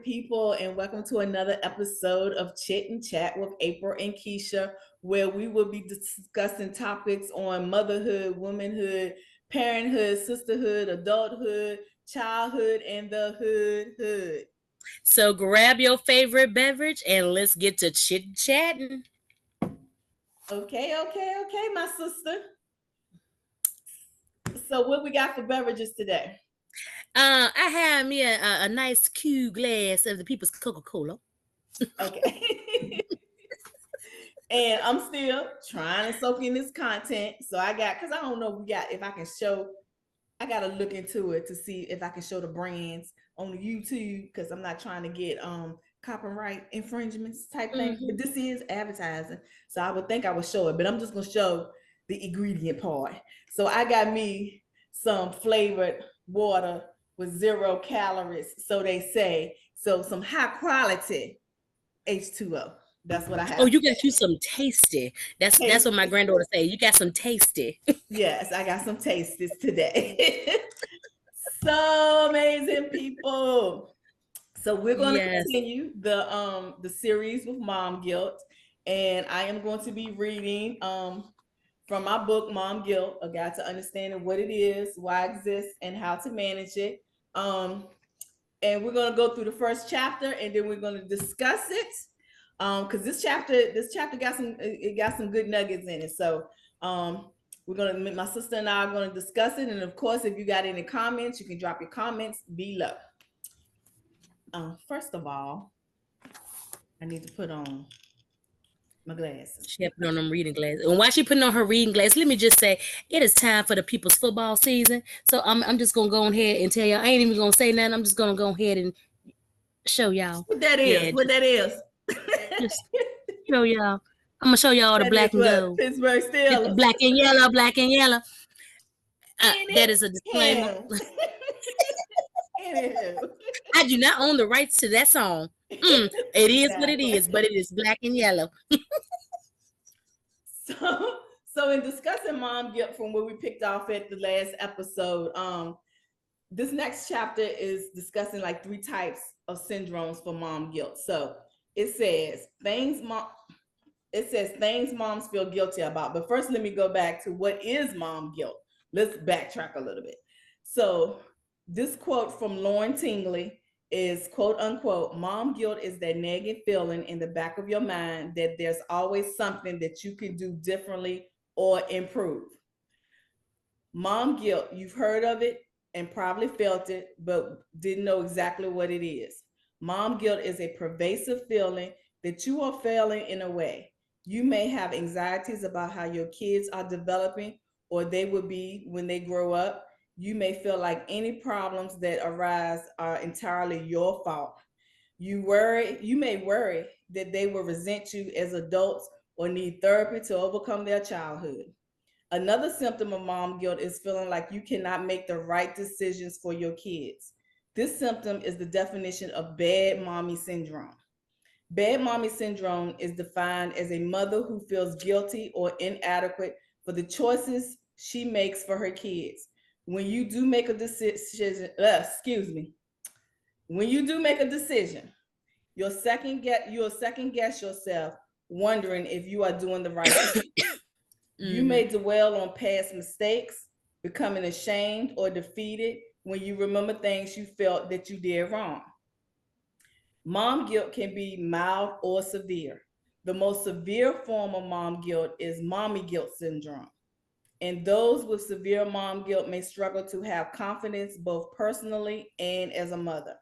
people, and welcome to another episode of Chit and Chat with April and Kisha, where we will be discussing topics on motherhood, womanhood, parenthood, sisterhood, adulthood, childhood, and the hood. So grab your favorite beverage and let's get to chit-chatting. Okay, my sister. So what we got for beverages today? I have me a nice cube glass of the people's Coca-Cola. Okay. And I'm still trying to soak in this content. So because I don't know if I can show, I got to look into it to see if I can show the brands on the YouTube, because I'm not trying to get copyright infringements type thing. But this is advertising. So I would think I would show it, but I'm just going to show the ingredient part. So I got me some flavored water with 0 calories. So they say, so some high quality H2O. That's what I have. Oh, you got you some tasty. That's what my granddaughter say. You got some tasty. Yes, I got some tasties today. So amazing, people. So we're going to continue the series with mom guilt, and I am going to be reading from my book Mom Guilt: A Guide to Understanding What It Is, Why It Exists, and How to Manage It. And we're going to go through the first chapter, and then we're going to discuss it. Because this chapter got some good nuggets in it. So my sister and I are gonna discuss it, and of course, if you got any comments, you can drop your comments below. First of all, I need to put on my glasses. She had put on them reading glasses. And while she putting on her reading glasses, let me just say it is time for the people's football season. So I'm just gonna go ahead and tell y'all. I ain't even gonna say nothing. I'm just gonna go ahead and show y'all what that is. Just show y'all. I'm gonna show y'all the black and gold. Pittsburgh Steelers. Black and yellow, black and yellow. That is a disclaimer. I do not own the rights to that song. It is what it is, but it is black and yellow. So in discussing mom guilt from where we picked off at the last episode, this next chapter is discussing like 3 types of syndromes for mom guilt. So it says things moms feel guilty about. But first, let me go back to what is mom guilt. Let's backtrack a little bit. So this quote from Lauren Tingley is, quote unquote, mom guilt is that nagging feeling in the back of your mind that there's always something that you can do differently or improve. Mom guilt, you've heard of it and probably felt it, but didn't know exactly what it is. Mom guilt is a pervasive feeling that you are failing in a way. You may have anxieties about how your kids are developing or they will be when they grow up. You may feel like any problems that arise are entirely your fault. You may worry that they will resent you as adults or need therapy to overcome their childhood. Another symptom of mom guilt is feeling like you cannot make the right decisions for your kids. This symptom is the definition of bad mommy syndrome. Bad mommy syndrome is defined as a mother who feels guilty or inadequate for the choices she makes for her kids. When you do make a decision, when you do make a decision, you'll second guess yourself, wondering if you are doing the right thing. You may dwell on past mistakes, becoming ashamed or defeated when you remember things you felt that you did wrong. Mom guilt can be mild or severe. The most severe form of mom guilt is mommy guilt syndrome. And those with severe mom guilt may struggle to have confidence both personally and as a mother.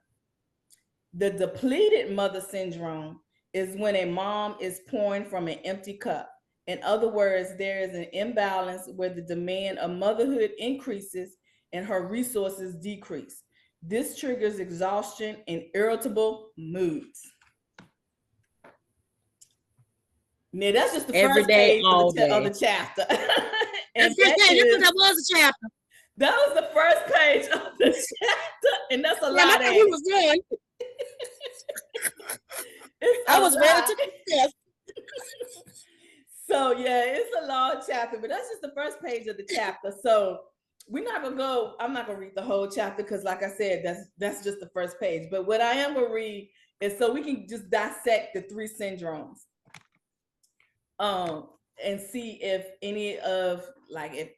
The depleted mother syndrome is when a mom is pouring from an empty cup. In other words, there is an imbalance where the demand of motherhood increases and her resources decrease. This triggers exhaustion and irritable moods. Now, that's just the first page of the chapter. And that was a chapter. That was the first page of the chapter, and that's a lot. I thought he was done. I was ready to confess. So yeah, it's a long chapter, but that's just the first page of the chapter. So we're not gonna go. I'm not gonna read the whole chapter because, like I said, that's just the first page. But what I am gonna read is so we can just dissect the three syndromes, um, and see if any of like if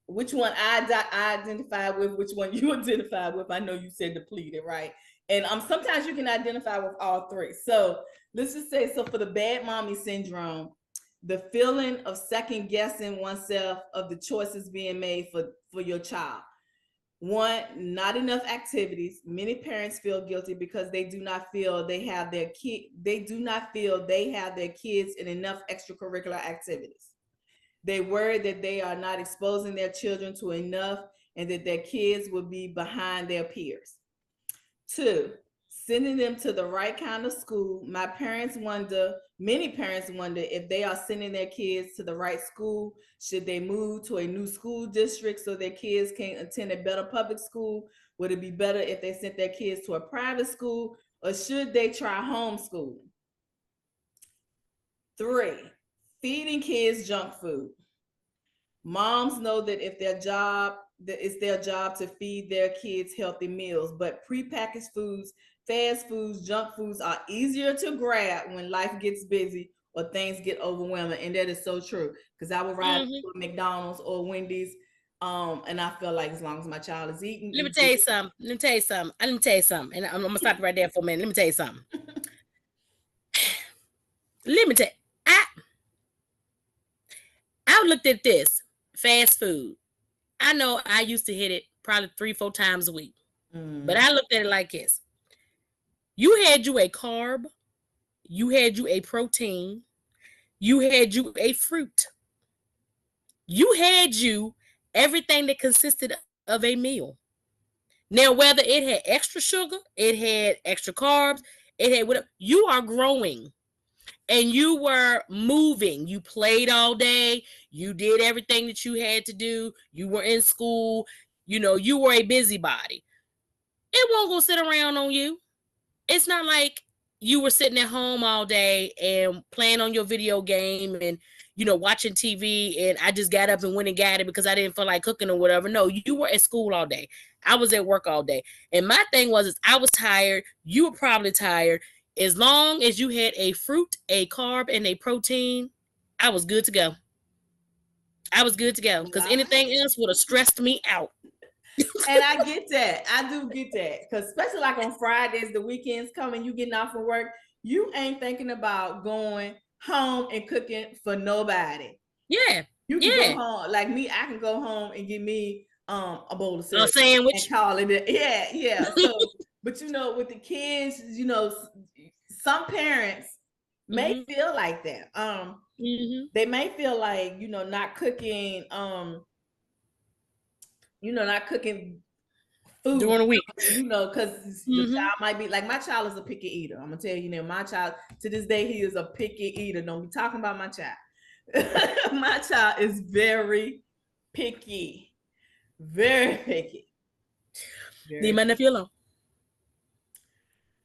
which one I identify with, which one you identify with. I know you said depleted, right? And sometimes you can identify with all three. So let's just say, so for the bad mommy syndrome, the feeling of second guessing oneself of the choices being made for your child. One, not enough activities. Many parents feel guilty because they do not feel they have their kid. They do not feel they have their kids in enough extracurricular activities. They worry that they are not exposing their children to enough and that their kids will be behind their peers. Two, sending them to the right kind of school. Many parents wonder if they are sending their kids to the right school. Should they move to a new school district so their kids can attend a better public school? Would it be better if they sent their kids to a private school, or should they try homeschooling? Three, feeding kids junk food. Moms know that it's their job to feed their kids healthy meals, but prepackaged foods, fast foods, junk foods are easier to grab when life gets busy or things get overwhelming. And that is so true. Because I would ride Mm-hmm. to McDonald's or Wendy's, and I feel like as long as my child is eating, Let me we tell good. you something. Let me tell you something. Let me tell you something. And I'm gonna stop you right there for a minute. Let me tell you something. Let me tell you, I looked at this fast food. I know I used to hit it probably 3, 4 times a week. But Mm. I looked at it like this. You had you a carb, you had you a protein, you had you a fruit. You had you everything that consisted of a meal. Now, whether it had extra sugar, it had extra carbs, it had whatever, you are growing and you were moving. You played all day. You did everything that you had to do. You were in school. You were a busybody. It won't go sit around on you. It's not like you were sitting at home all day and playing on your video game and watching TV and I just got up and went and got it because I didn't feel like cooking or whatever. No, you were at school all day. I was at work all day. And my thing was is I was tired, you were probably tired. As long as you had a fruit, a carb, and a protein, I was good to go. I was good to go Well, because all right. anything else would have stressed me out. And I get that. I do get that. Because especially like on Fridays, the weekends coming, you getting off from work, you ain't thinking about going home and cooking for nobody. Yeah, You can go yeah. home. Like me, I can go home and get me a bowl of A cereal and sandwich. call it yeah, yeah. So but with the kids, some parents may Hmm. feel like that. Hmm. They may feel like, not cooking, not cooking food, During the week. because your Hmm. child might be like, my child is a picky eater. I'm gonna tell you now, my child to this day, he is a picky eater. Don't be talking about my child. My child is very picky, very picky, Leave very my picky. nephew alone.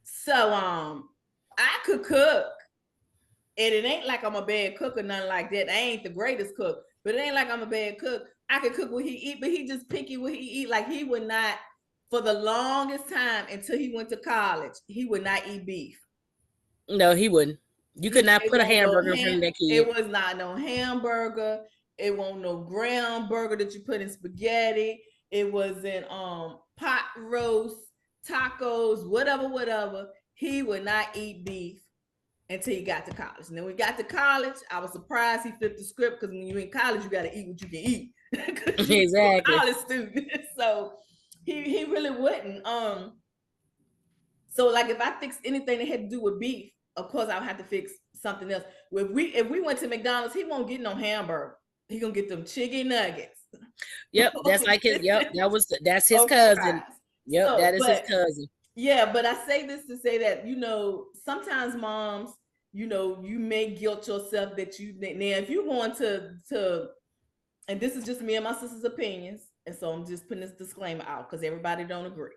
So I could cook, and it ain't like I'm a bad cook or nothing like that. I ain't the greatest cook, but it ain't like I'm a bad cook. I could cook what he eat, but he just picky what he eat. Like he would not, for the longest time until he went to college, he would not eat beef. No, he wouldn't. You could not It put a won't no hamburger in front ham. of that It kid. was not no hamburger. It won't no ground burger that you put in spaghetti. It wasn't pot roast, tacos, whatever, whatever. He would not eat beef until he got to college. And then when we got to college, I was surprised he flipped the script because when you're in college, you got to eat what you can eat because you're a Exactly. college student. So he really wouldn't. So like if I fixed anything that had to do with beef, of course I would have to fix something else. If we went to McDonald's, he won't get no hamburger. He gonna get them chicken nuggets Yep, that's like his. Yep, that's his or cousin. fries. Yep, So, that is his but cousin. yeah, but I say this to say that sometimes moms, you may guilt yourself that you now if you're going to and this is just me and my sister's opinions, and so I'm just putting this disclaimer out because everybody don't agree.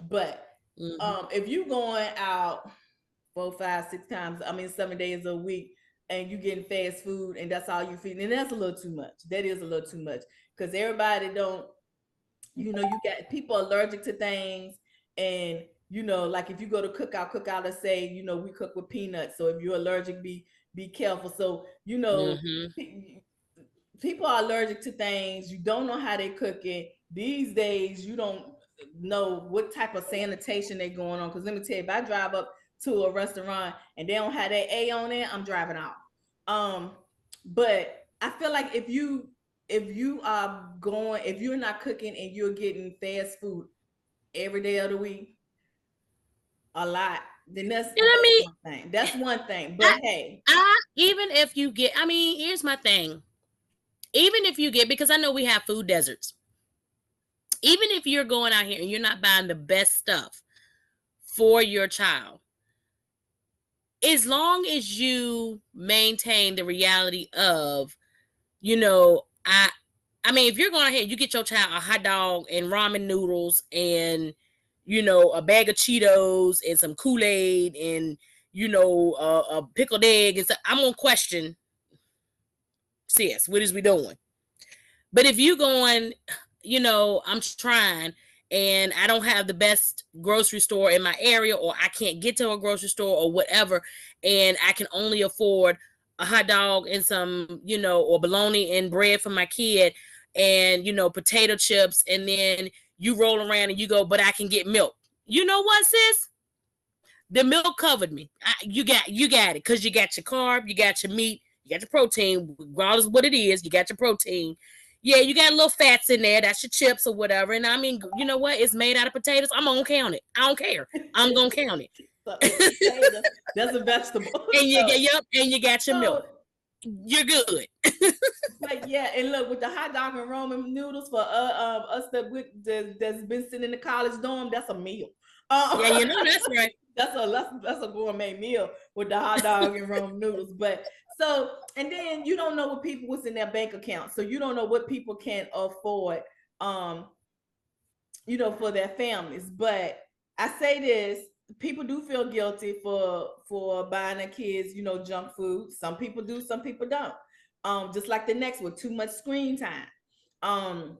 But Hmm. if you going out 4, 5, 6 times, I mean 7 days a week, and you getting fast food and that's all you feeding, and that's a little too much. That is a little too much. because everybody don't, you got people allergic to things. And like if you go to cookout, let's say, we cook with peanuts, so if you're allergic, be careful. So Mm-hmm. people are allergic to things. You don't know how they cook it these days. You don't know what type of sanitation they're going on, because let me tell you, if I drive up to a restaurant and they don't have that A on it, I'm driving out. But I feel like if you're not cooking and you're getting fast food every day of the week a lot, then that's And I mean, one thing. That's one thing. But I, hey, even if you get, I mean, here's my thing. Even if you get, because I know we have food deserts. Even if you're going out here and you're not buying the best stuff for your child, as long as you maintain the reality of, I mean, if you're going ahead, you get your child a hot dog and ramen noodles and, a bag of Cheetos and some Kool-Aid and, a pickled egg and stuff, I'm going to question, sis, what is we doing? But if you going, I'm trying and I don't have the best grocery store in my area, or I can't get to a grocery store or whatever, and I can only afford a hot dog and some, or bologna and bread for my kid and, potato chips, and then you roll around and you go, but I can get milk. You know what, sis? The milk covered me. You got it, because you got your carb, you got your meat, you got your protein, regardless of what it is, you got your protein. Yeah, you got a little fats in there. That's your chips or whatever. And I mean, you know what? It's made out of potatoes. I'm gonna count it. I don't care. I'm gonna count it. that's a vegetable. And you get and you got your milk. You're good. But yeah, and look, with the hot dog and ramen noodles for us that's been sitting in the college dorm, that's a meal. Yeah, that's right. That's a gourmet meal with the hot dog and ramen noodles. But so, and then you don't know what people what's in their bank account, so you don't know what people can afford, um, for their families. But I say this: people do feel guilty for buying their kids, junk food. Some people do, some people don't. Just like the next one, too much screen time. Um,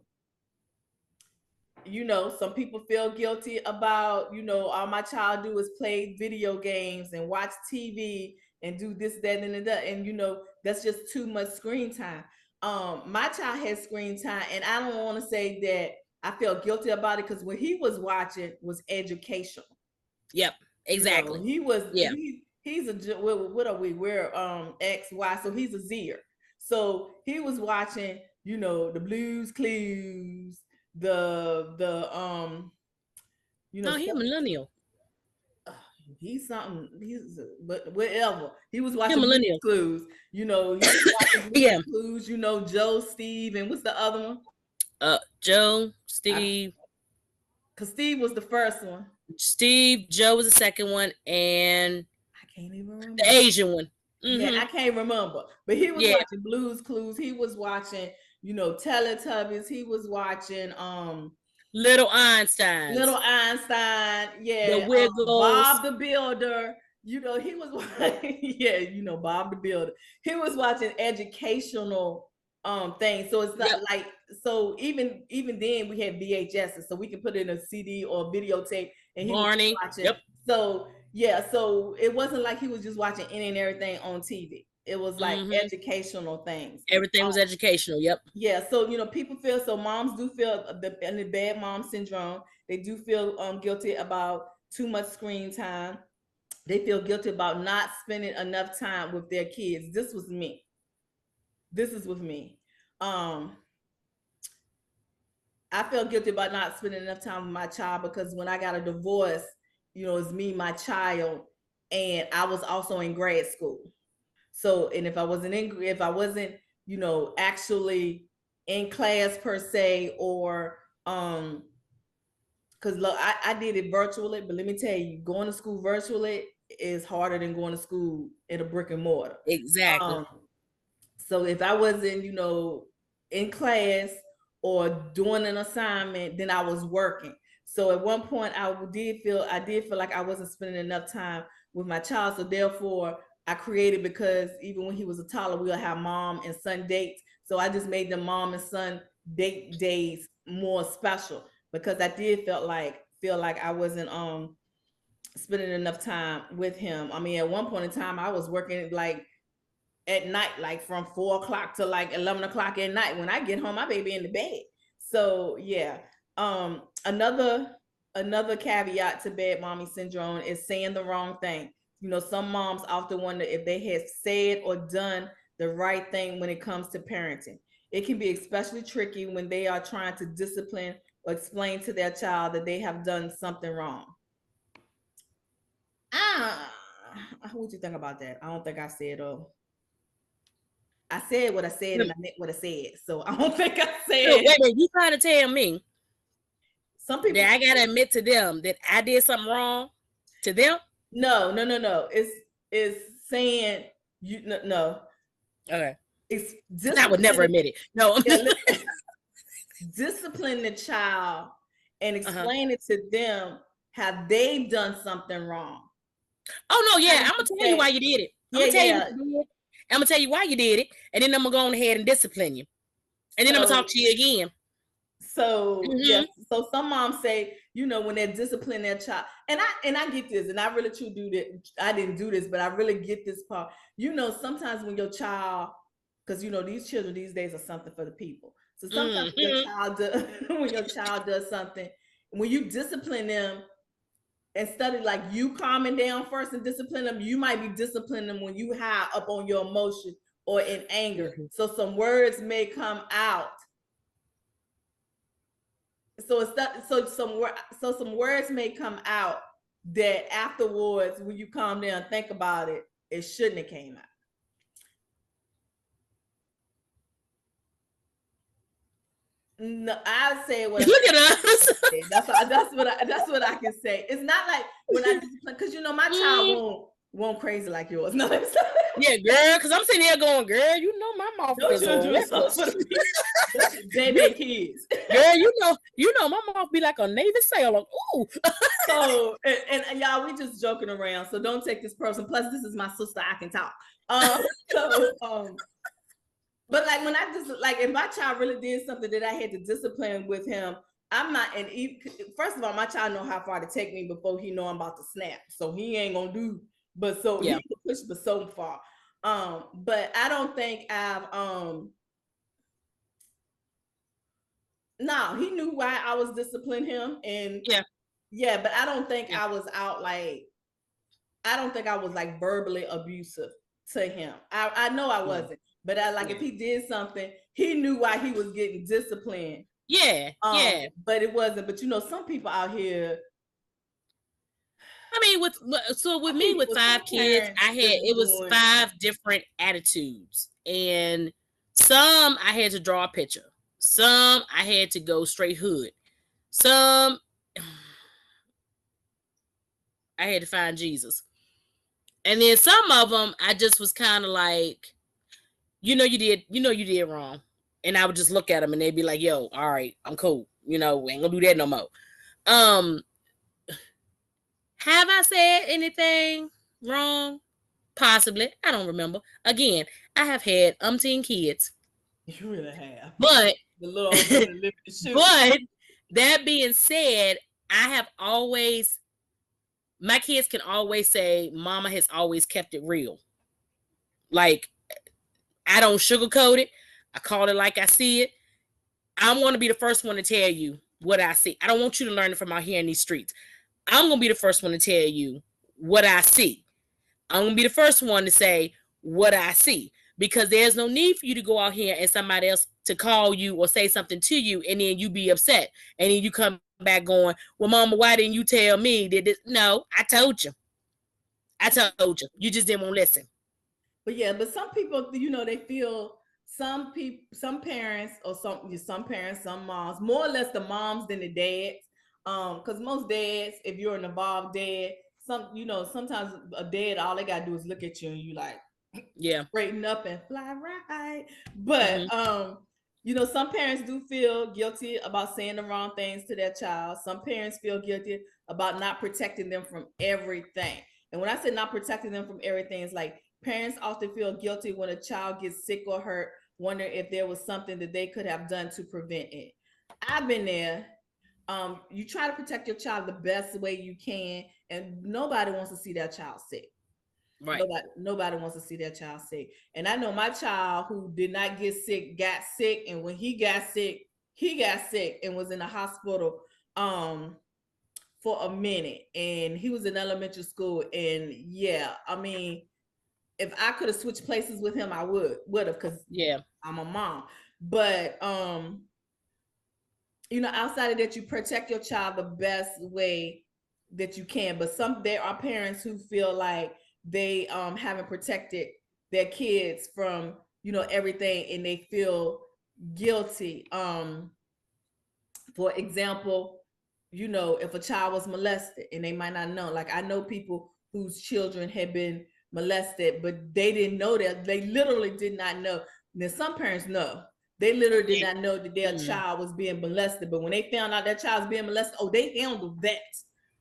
some people feel guilty about, all my child do is play video games and watch TV and do this, that, and that. And, that's just too much screen time. My child has screen time, and I don't want to say that I feel guilty about it, because what he was watching was educational. Yep, exactly. He was, he's a, what are we? We're X, Y, so he's a Zer. So he was watching, the Blues Clues, no, he's a millennial. He's something. But whatever. He was watching millennial Blues Clues. He was watching Blues Clues. Joe, Steve, and what's the other one? Joe, Steve. Because Steve was the first one. Steve, Joe was the second one, and I can't even remember the Asian one. Mm-hmm. Yeah, I can't remember. But he was watching Blues Clues. He was watching, Teletubbies. He was watching Little Einstein. Yeah. The Wiggles. Bob the Builder. He was watching, Bob the Builder. He was watching educational things. So it's not like, so even then we had VHSs, so we can put in a CD or a videotape, and he was watching. So yeah, so it wasn't like he was just watching any and everything on TV. It was like educational things. Everything was educational. Yep. Yeah. So people feel, so moms do feel the bad mom syndrome. They do feel guilty about too much screen time. They feel guilty about not spending enough time with their kids. This was me. This is with me. I felt guilty about not spending enough time with my child, because when I got a divorce, it's me, my child, and I was also in grad school. So, and if I wasn't, actually in class per se, or because look, I did it virtually, but let me tell you, going to school virtually is harder than going to school in a brick and mortar. Exactly. So if I wasn't, in class or doing an assignment, then I was working. So at one point I did feel like I wasn't spending enough time with my child. So therefore I created, because even when he was a toddler, we'll have mom and son dates. So I just made them mom and son days more special, because I did feel like I wasn't spending enough time with him. I mean, at one point in time, I was working like at night, like from 4 o'clock to like 11 o'clock at night. When I get home, my baby in the bed. So yeah. Another caveat to bad mommy syndrome is saying the wrong thing. You know, some moms often wonder if they had said or done the right thing when it comes to parenting. It can be especially tricky when they are trying to discipline or explain to their child that they have done something wrong. Ah, what you think about that? I don't think I said I said what I said and I meant what I said. So I don't think I So, said wait a minute, you trying to tell me some people. that I gotta admit to them that I did something wrong to them? No. It's saying you no. Okay. It's Because I would never discipline. admit it. No. Yeah, discipline the child and Uh-huh. explain it to them how they've done something wrong. Oh no, How yeah. do I'm gonna you tell you say? why you did it. I'm Yeah, gonna tell you yeah. what you did. I'm gonna tell you why you did it, and then I'm gonna go on ahead and discipline you, and then I'm gonna talk So to you again. yes, Mm-hmm. so some moms say, you know, when they're disciplining their child, and I get this, and I really truly do that. I didn't do this, but I really get this part. You know, sometimes when your child, because you know these children these days are something for the people. So sometimes when your Mm-hmm. child does, when your child does something, when you discipline them, instead of like you calming down first and discipline them, you might be disciplining them when you high up on your emotion or in anger. Mm-hmm. So some words may come out, so it's that, so some words may come out that afterwards when you calm down and think about it, it shouldn't have came out. No, I say what I Look at us. said. That's what I can say. It's not like when I discipline, because you know my child Mm, won't crazy like yours. No, yeah, girl. Because I'm sitting here going, girl. You know my mouth your is a children are regular. something for the people. You, They kids. girl, you know my mouth be like a Navy sailor. Ooh. So and y'all, we just joking around. So don't take this person. Plus, this is my sister. I can talk. So but like when I just like if my child really did something that I had to discipline with him, I'm not. And first of all, my child know how far to take me before he know I'm about to snap. So he ain't gonna do. But so he Yeah. can push, but so far. But I don't think I've no, he knew why I was disciplining him, and Yeah. yeah, but I don't think Yeah. I was out like I don't think I was like verbally abusive to him. I know I Yeah. wasn't, but I like Yeah. if he did something, he knew why he was getting disciplined. Yeah. Yeah. But it wasn't. But you know, some people out here, I mean, with me with some 5 kids, parents I had just it was doing. 5 different attitudes, and some I had to draw a picture, some I had to go straight hood, some I had to find Jesus, and then some of them I just was kind of like, you did wrong, and I would just look at them and they'd be like, "Yo, all right, I'm cool, we ain't gonna do that no more." Um, have I said anything wrong? Possibly. I don't remember. Again, I have had umpteen kids. You really have But the little old boy that lived in the shoe. but that being said, I have always my kids can always say mama has always kept it real. Like I don't sugarcoat it. I call it like I see it. I'm going to be the first one to tell you what I see. I don't want you to learn it from out here in these streets. I'm going to be the first one to tell you what I see. I'm gonna be the first one to say what I see, because there's no need for you to go out here and somebody else to call you or say something to you and then you be upset and then you come back going, well, mama, why didn't you tell me that this? No, I told you. I told you. You just didn't want to listen. But yeah, but some people, you know, they feel some parents or some parents, some moms, more or less the moms than the dads. Because most dads, if you're an involved dad, sometimes a dad, all they gotta do is look at you and you like Yeah. straighten up and fly right. But Mm-hmm. you know, some parents do feel guilty about saying the wrong things to their child. Some parents feel guilty about not protecting them from everything. And when I say not protecting them from everything, it's like parents often feel guilty when a child gets sick or hurt wondering if there was something that they could have done to prevent it. I've been there. You try to protect your child the best way you can, and nobody wants to see their child sick. Right. Nobody wants to see their child sick. And I know my child who did not get sick got sick, and when he got sick and was in the hospital for a minute, and he was in elementary school. And yeah, I mean, if I could have switched places with him, I would have, because Yeah. I'm a mom. But outside of that, you protect your child the best way that you can. But there are parents who feel like they haven't protected their kids from everything, and they feel guilty. For example, if a child was molested and they might not know. Like, I know people whose children had been molested, but they didn't know that. They literally did not know. Now, some parents know. They literally did not know that their child was being molested. But when they found out their child's being molested, they handled that.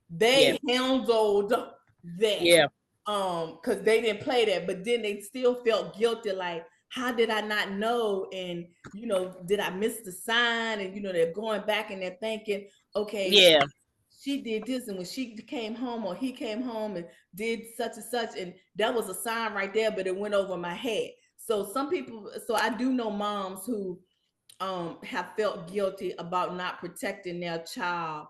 They handled that. Yeah. Because they didn't play that, but then they still felt guilty, like, how did I not know? And did I miss the sign? And they're going back and they're thinking, okay, Yeah. she did this, and when she came home or he came home and did such and such, and that was a sign right there, but it went over my head. So I do know moms who have felt guilty about not protecting their child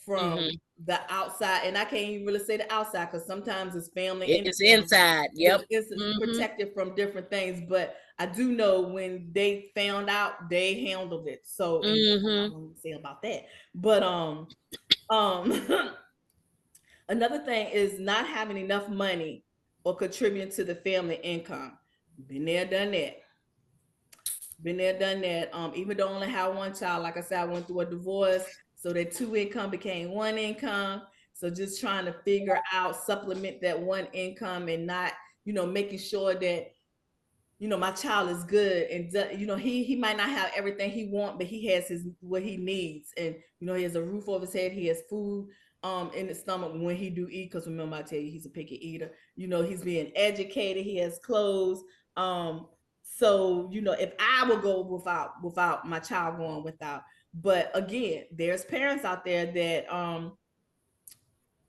from the outside. And I can't even really say the outside, because sometimes it's family. It's inside. Yep. It's protected from different things. But I do know when they found out, they handled it. So and I won't say about that. But another thing is not having enough money or contributing to the family income. Been there, done that. Been there, done that. Even though I only have one child, like I said, I went through a divorce, so that 2 income became 1 income. So just trying to figure out, supplement that 1 income, and not, making sure that, my child is good. And he might not have everything he wants, but he has what he needs. And he has a roof over his head, he has food in his stomach when he do eat, because remember I tell you, he's a picky eater. He's being educated, he has clothes. So if I will go without my child going without. But again, there's parents out there that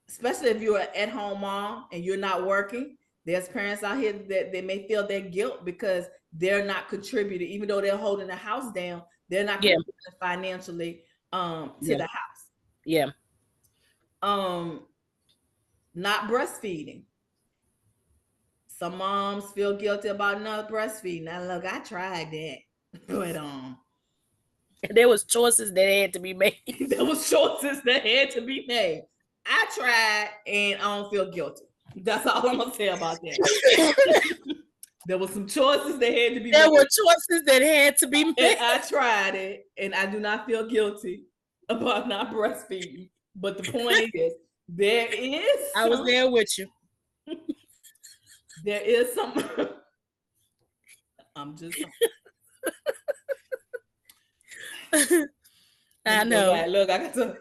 especially if you're an at-home mom and you're not working, there's parents out here that they may feel their guilt because they're not contributing. Even though they're holding the house down, they're not contributing financially to the house. Yeah. Not breastfeeding. Some moms feel guilty about not breastfeeding. Now look, I tried that, but there was choices that had to be made. There was choices that had to be made. I tried, and I don't feel guilty. That's all I'm gonna say about that. There were some choices that had to be made. There were choices that had to be made. And I tried it, and I do not feel guilty about not breastfeeding. But the point is, there is. I was there with you. There is some. I'm just. I know. Look, I got to.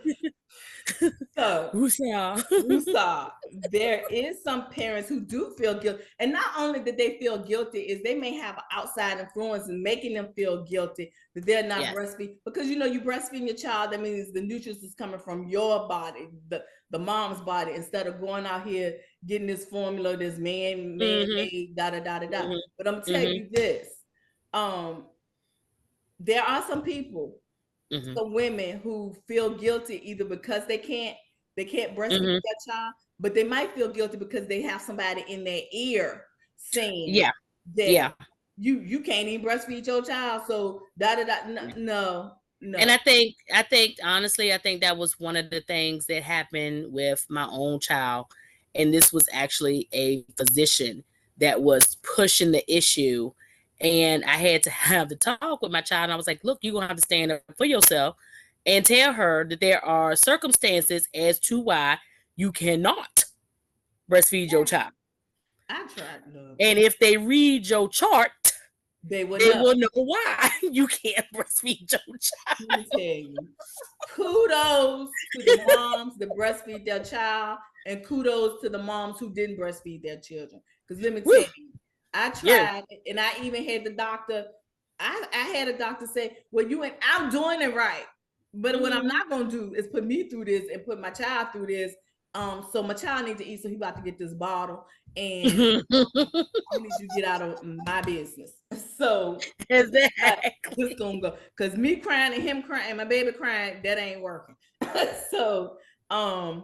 So, Woosah. There is some parents who do feel guilty, and not only that they feel guilty, is they may have outside influence and making them feel guilty that they're not breastfeeding, because you breastfeeding your child, that means the nutrients is coming from your body, the mom's body, instead of going out here getting this formula, this man-made, da da da da da. But I'm telling you this, there are some people. Some women who feel guilty either because they can't breastfeed their child, but they might feel guilty because they have somebody in their ear saying, that you can't even breastfeed your child. So da da da. No. And I think honestly, I think that was one of the things that happened with my own child, and this was actually a physician that was pushing the issue. And I had to have the talk with my child. And I was like, look, you're going to have to stand up for yourself and tell her that there are circumstances as to why you cannot breastfeed your child. I tried. Look. And if they read your chart, they will know why you can't breastfeed your child. Let me tell you. Kudos to the moms that breastfeed their child, and kudos to the moms who didn't breastfeed their children. Because let me tell you, I tried, and I even had the doctor I had a doctor say, well, I'm doing it right. But what I'm not gonna do is put me through this and put my child through this. So my child needs to eat, so he about to get this bottle, and you need you to get out of my business. So Exactly. this gonna go, because me crying and him crying and my baby crying, that ain't working. So and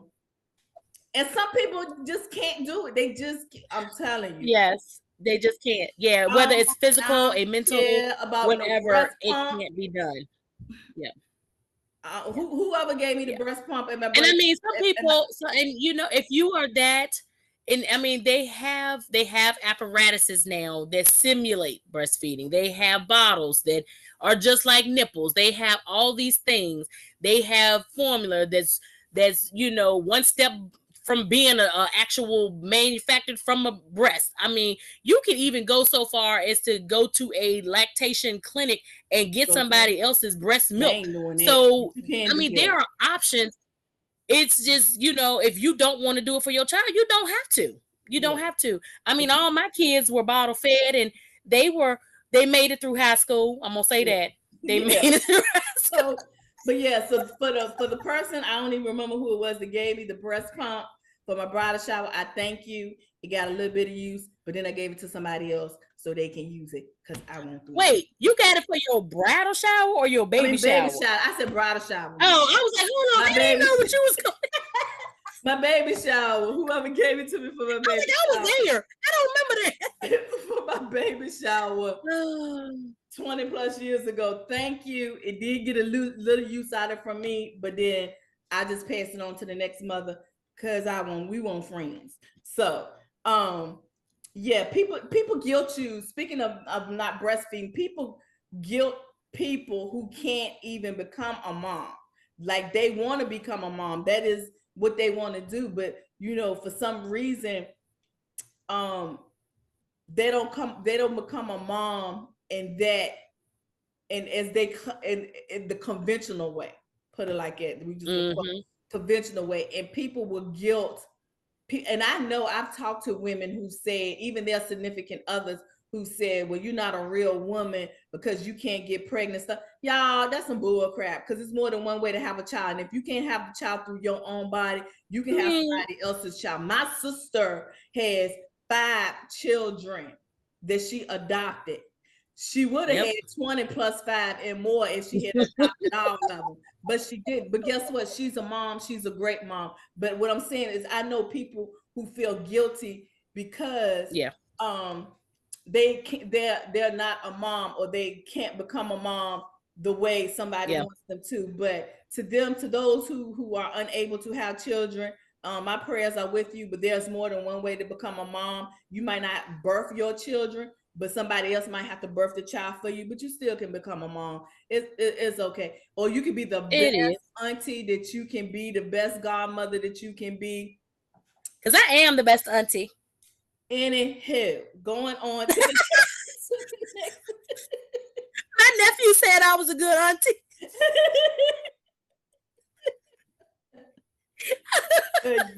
some people just can't do it. They just, I'm telling you. Yes, they just can't. Yeah, whether I it's physical, a don't mental, care about no whatever, breast it pump. can't be done. Yeah. Whoever gave me the Yeah. breast pump and my And I breast, mean, some and my, people, so, and you know, if you are that, and I mean, they have apparatuses now that simulate breastfeeding. They have bottles that are just like nipples. They have all these things. They have formula that's one step from being a actual manufactured from a breast. I mean, you can even go so far as to go to a lactation clinic and get okay, somebody else's breast they milk. ain't doing that. So You can't I do mean, that. there are options. It's just, if you don't want to do it for your child, you don't have to. You don't Yeah. have to. I mean, all my kids were bottle fed, and they were they made it through high school. I'm gonna say Yeah. that. They made Yeah. it through high school. So, but yeah, so for the person, I don't even remember who it was that gave me the breast pump for my bridal shower. I thank you. It got a little bit of use, but then I gave it to somebody else so they can use it because I won't do it. Wait, you got it for your bridal shower or your I baby mean, baby shower? shower. I said bridal shower. Oh, I was like, hold on, My I didn't baby, know what you was going. my baby shower. Whoever gave it to me for my I was baby like, I shower. was there. I don't remember that. For my baby shower 20 plus years ago. Thank you. It did get a little use out of it from me, but then I just passed it on to the next mother because we want friends. So yeah, people guilt you. Speaking of not breastfeeding, people guilt people who can't even become a mom. Like they want to become a mom. That is what they want to do. But for some reason, um, they don't become a mom in that, and as they in the conventional way, put it like that, we just conventional way, and people will guilt. And I know I've talked to women who said, even their significant others who said, well, you're not a real woman because you can't get pregnant. Stuff, y'all, that's some bull crap, because it's more than one way to have a child. And if you can't have the child through your own body, you can have somebody else's child. My sister has 5 children that she adopted. She would have had 20 plus 5 and more if she had adopted all of them, but she didn't. But guess what? She's a mom. She's a great mom. But what I'm saying is, I know people who feel guilty because they're not a mom, or they can't become a mom the way somebody wants them to. But to those who are unable to have children, my prayers are with you. But there's more than one way to become a mom. You might not birth your children, but somebody else might have to birth the child for you, but you still can become a mom. It's okay. Or you can be the best auntie that you can be, the best godmother that you can be. Because I am the best auntie. Anywho, going on to the next. My nephew said I was a good auntie.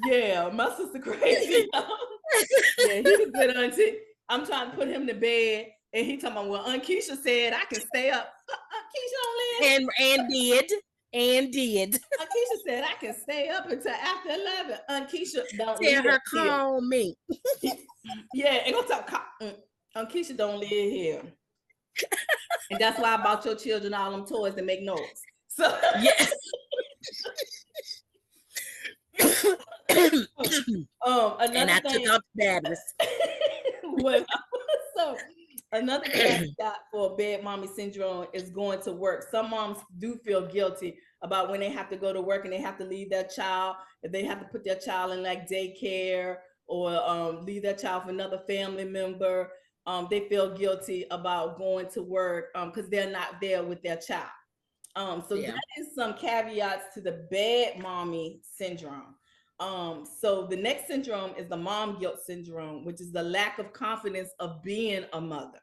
Yeah, my sister crazy. Yeah, he's a good auntie. I'm trying to put him to bed, and he talking about, well, Aunt Kisha said I can stay up. Aunt Kisha don't live. And did. Aunt Kisha said I can stay up until after 11. Aunt Kisha don't live Tell her here. call me. Yeah, and go talk. Aunt Kisha don't live here, and that's why I bought your children all them toys that make noise. So yes. And I took out the batteries. So another caveat for bad mommy syndrome is going to work. Some moms do feel guilty about when they have to go to work and they have to leave their child, if they have to put their child in like daycare, or leave their child for another family member. They feel guilty about going to work because they're not there with their child. So that is some caveats to the bad mommy syndrome. So the next syndrome is the mom guilt syndrome, which is the lack of confidence of being a mother.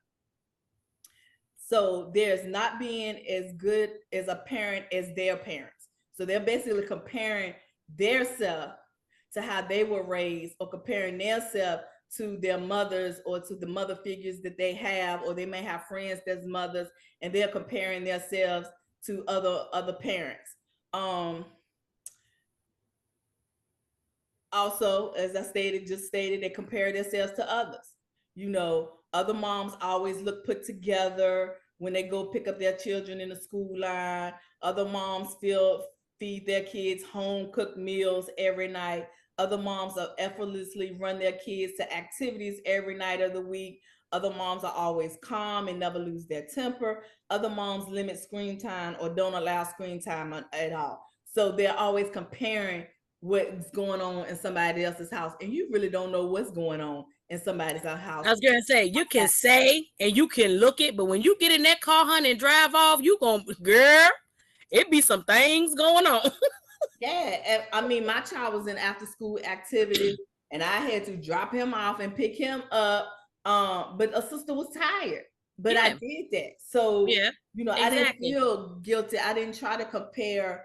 So there's not being as good as a parent as their parents. So they're basically comparing their self to how they were raised, or comparing their self to their mothers or to the mother figures that they have, or they may have friends that's mothers, and they're comparing themselves to other parents. Also, as I just stated, they compare themselves to others. Other moms always look put together when they go pick up their children in the school line. Other moms feed their kids home cooked meals every night. Other moms are effortlessly run their kids to activities every night of the week. Other moms are always calm and never lose their temper. Other moms limit screen time or don't allow screen time at all. So they're always comparing what's going on in somebody else's house, and you really don't know what's going on in somebody's house. I was gonna say, you can say and you can look it, but when you get in that car, honey, and drive off, you gonna, girl, it be some things going on. Yeah, I mean, my child was in after school activities, and I had to drop him off and pick him up. But a sister was tired, but I did that. So yeah, I didn't feel guilty. I didn't try to compare.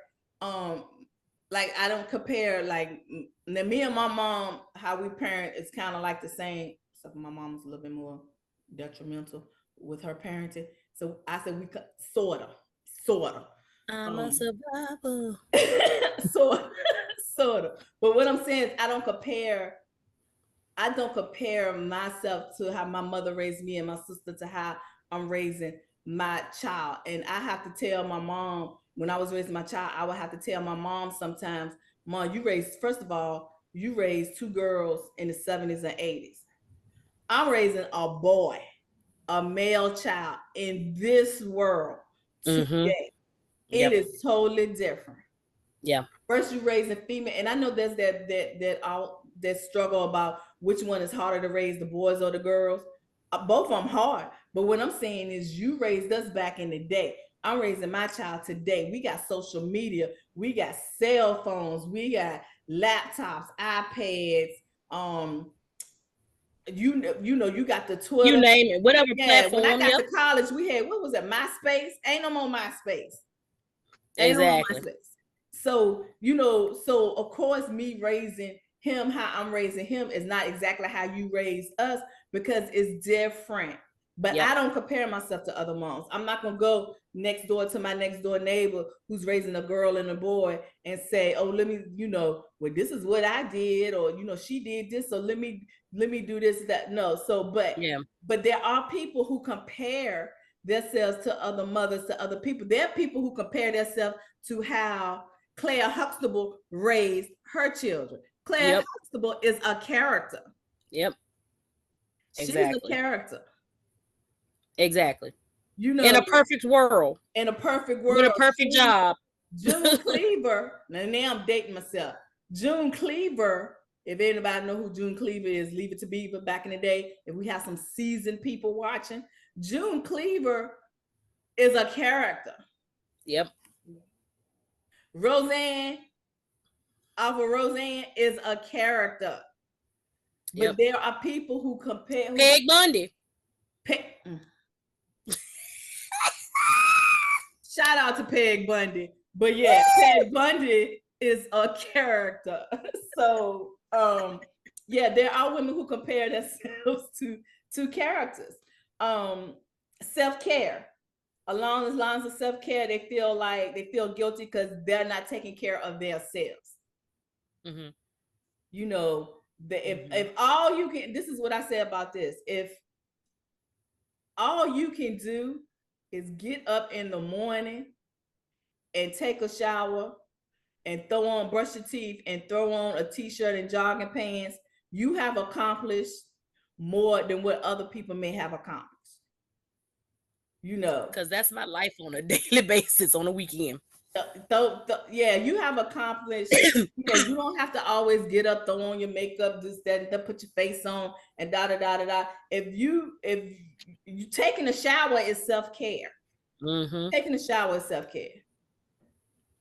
Like I don't compare. Like me and my mom, how we parent is kind of like the same. Except my mom was a little bit more detrimental with her parenting. So I said we sort of. I'm a survivor. Sort of. But what I'm saying is I don't compare myself to how my mother raised me and my sister to how I'm raising my child. And I have to tell my mom, when I was raising my child, I would have to tell my mom sometimes, Mom, first of all, you raised two girls in the 70s and 80s. I'm raising a boy, a male child in this world today. It is totally different. Yeah. First, you raise a female, and I know there's that struggle about which one is harder to raise, the boys or the girls. Both of them hard. But what I'm saying is, you raised us back in the day. I'm raising my child today. We got social media, we got cell phones, we got laptops, iPads. You got the Twitter. You name it, whatever platform. When I got to college, we had, what was it, MySpace? Ain't no more MySpace. Exactly. So, so of course, me raising him how I'm raising him is not exactly how you raised us, because it's different. But I don't compare myself to other moms. I'm not going to go next door to my next door neighbor who's raising a girl and a boy and say, oh, let me, well, this is what I did, or, she did this, so let me do this, that. No. So, but there are people who compare themselves to other mothers, to other people. There are people who compare themselves to how Claire Huxtable raised her children. Claire Huxtable is a character. She's a character. Exactly. In a perfect world. In a perfect world. With a perfect job. June Cleaver. Now I'm dating myself. June Cleaver. If anybody know who June Cleaver is, Leave It to Beaver back in the day. If we have some seasoned people watching, June Cleaver is a character. Roseanne, Roseanne is a character. But there are people who compare. Peg Bundy. Shout out to Peg Bundy. But yeah, Peg Bundy is a character. So there are women who compare themselves to characters. Self-care. Along the lines of self-care, they feel guilty because they're not taking care of themselves. If all you can, this is what I say about this. If all you can do is get up in the morning and take a shower and brush your teeth and throw on a t-shirt and jogging pants, you have accomplished more than what other people may have accomplished. Because that's my life on a daily basis, on a weekend. You have accomplished. You don't have to always get up, throw on your makeup, this, that, and put your face on, and da da da da da. If you taking a shower is self-care. Taking a shower is self-care.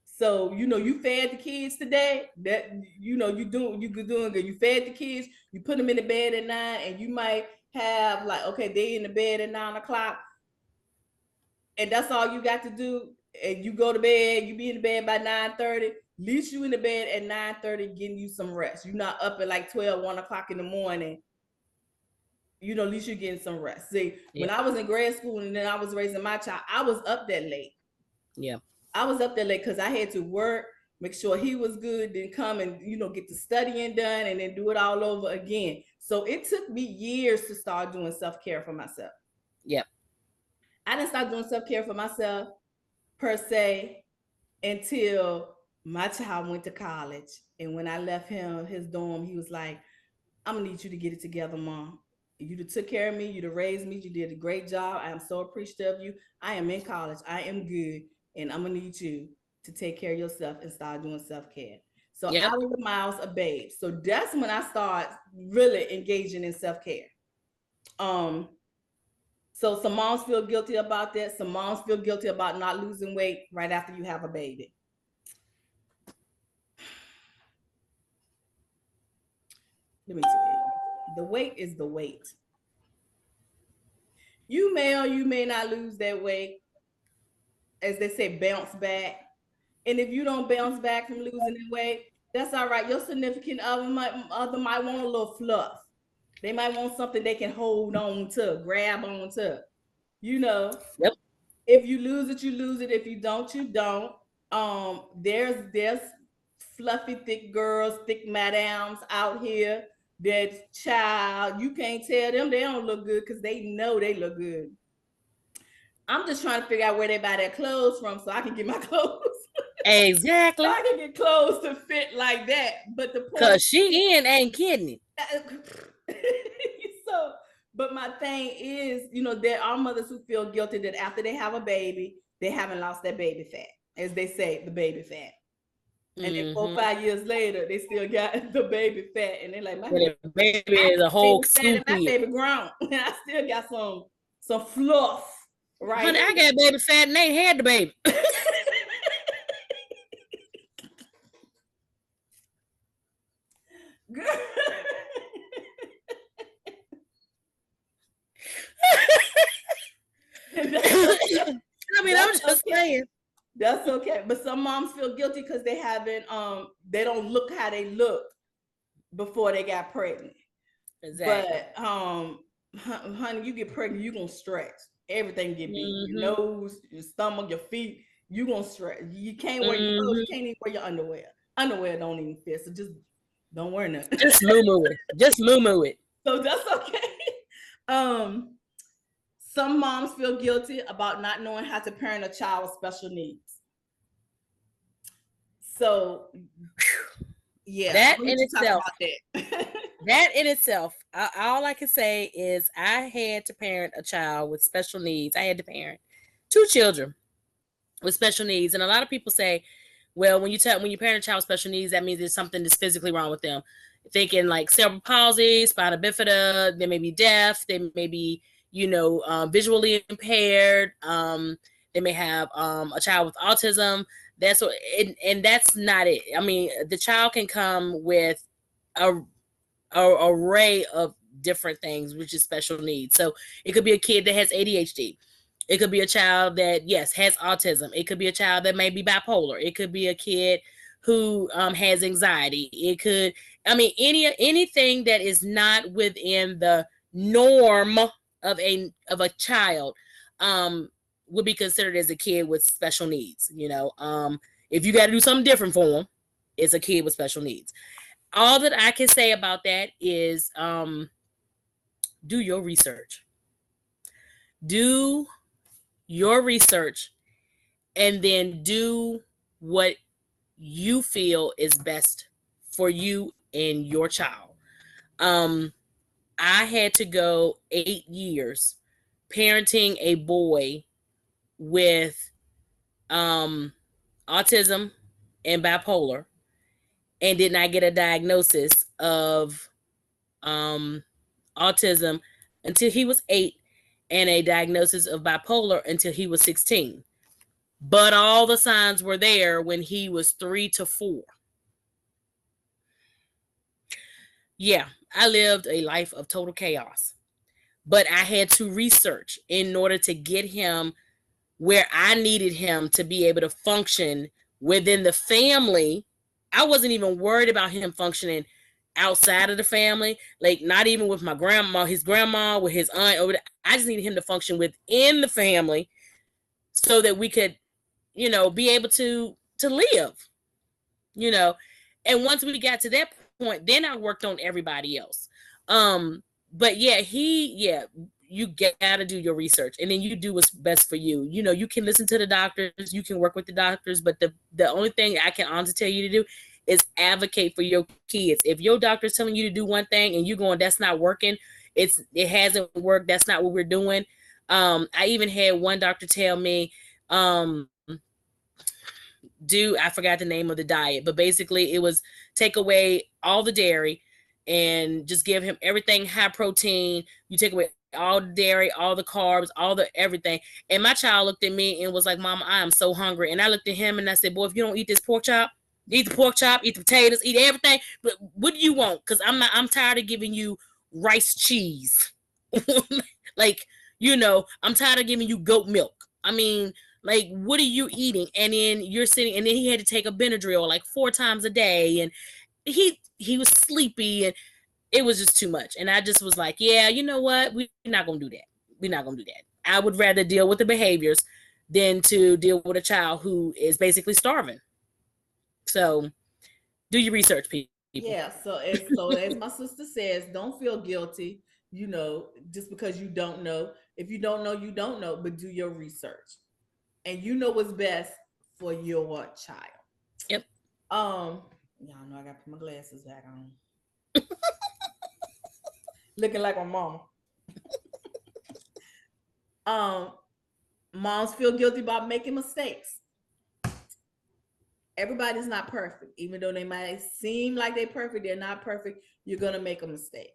So you fed the kids today. That you doing good. You fed the kids. You put them in the bed at 9, and you might have they in the bed at 9 o'clock. And that's all you got to do. And you go to bed, you be in the bed by 9:30. At least you in the bed at 9:30 getting you some rest. You're not up at 12, 1 o'clock in the morning at least you're getting some rest. See, when Yeah. I was in grad school and then I was raising my child, I was up that late. Yeah. I was up there late because I had to work, make sure he was good, then come and get the studying done, and then do it all over again. So it took me years to start doing self-care for myself. Yep. I didn't start doing self-care for myself per se until my child went to college. And when I left him his dorm, he was like, I'm gonna need you to get it together, Mom. You took care of me, you raised me, you did a great job. I am so appreciative of you. I am in college, I am good, and I'm gonna need you to take care of yourself and start doing self-care. So Yep. I was a Miles a babe. So that's when I start really engaging in self-care. Um, so some moms feel guilty about that. Some moms feel guilty about not losing weight right after you have a baby. Let me tell you, the weight is the weight. You may or you may not lose that weight, as they say, bounce back. And if you don't bounce back from losing that weight, that's all right. Your significant other might want a little fluff. They might want something they can hold on to, grab on to. You know, Yep. if you lose it, you lose it. If you don't, you don't. There's fluffy, thick girls, thick madams out here that child, you can't tell them they don't look good because they know they look good. I'm just trying to figure out where they buy their clothes from so I can get my clothes. So Exactly. I can get clothes to fit like that. But the point Cause she ain't kidding. so, but my thing is, there are mothers who feel guilty that after they have a baby, they haven't lost their baby fat, as they say, the baby fat. And then 4 or 5 years later, they still got the baby fat, and they're like, "My baby is a whole baby fat, and my scoop. baby grown, and I still got some fluff, right?" Honey, I got baby fat and ain't had the baby. I mean, I'm just saying. That's okay. But some moms feel guilty because they haven't they don't look how they looked before they got pregnant. Exactly. But honey, you get pregnant, you're gonna stretch. Everything get big. Your nose, your stomach, your feet, you gonna stretch. You can't wear your clothes, you can't even wear your underwear. Underwear don't even fit. So just don't wear nothing. Just moo it. Just moo it. So that's okay. Some moms feel guilty about not knowing how to parent a child with special needs. So, yeah, that in itself, that. That in itself, all I can say is I had to parent a child with special needs. I had to parent 2 children with special needs, and a lot of people say, "Well, when you parent a child with special needs, that means there's something that's physically wrong with them." Thinking like cerebral palsy, spina bifida, they may be deaf, they may be visually impaired. They may have a child with autism. That's what, and that's not it. I mean, the child can come with a array of different things, which is special needs. So it could be a kid that has ADHD. It could be a child that, yes, has autism. It could be a child that may be bipolar. It could be a kid who has anxiety. It could, anything that is not within the norm of a child would be considered as a kid with special needs. If you got to do something different for them, it's a kid with special needs. All that I can say about that is do your research. Do your research and then do what you feel is best for you and your child. I had to go 8 years parenting a boy with autism and bipolar and did not get a diagnosis of autism until he was 8 and a diagnosis of bipolar until he was 16. But all the signs were there when he was 3 to 4. Yeah, I lived a life of total chaos. But I had to research in order to get him where I needed him to be able to function within the family. I wasn't even worried about him functioning outside of the family, like not even with my grandma, his grandma, with his aunt over there. I just needed him to function within the family so that we could, be able to live, you know. And once we got to that point, then I worked on everybody else. Um, but yeah, you gotta do your research and then you do what's best for you. You can listen to the doctors, you can work with the doctors, but the only thing I can honestly tell you to do is advocate for your kids. If your doctor's telling you to do one thing and you're going, that's not working, it hasn't worked, that's not what we're doing. I even had one doctor tell me, I forgot the name of the diet, but basically it was take away all the dairy and just give him everything high protein. You take away all the dairy, all the carbs, all the everything. And my child looked at me and was like, Mom, I am so hungry. And I looked at him and I said, boy, if you don't eat this pork chop, eat the pork chop, eat the potatoes, eat everything. But what do you want? Because I'm tired of giving you rice cheese. Like, I'm tired of giving you goat milk. I mean, like, what are you eating? And then you're sitting, and then he had to take a Benadryl like 4 times a day, and he was sleepy, and it was just too much. And I just was like, yeah, you know what? We're not gonna do that. We're not gonna do that. I would rather deal with the behaviors than to deal with a child who is basically starving. So do your research, people. Yeah, so as my sister says, don't feel guilty, just because you don't know. If you don't know, you don't know, but do your research. And you know what's best for your child. Yep. Y'all know I got to put my glasses back on. Looking like my mama. um, Moms feel guilty about making mistakes. Everybody's not perfect. Even though they might seem like they're perfect, they're not perfect. You're gonna make a mistake.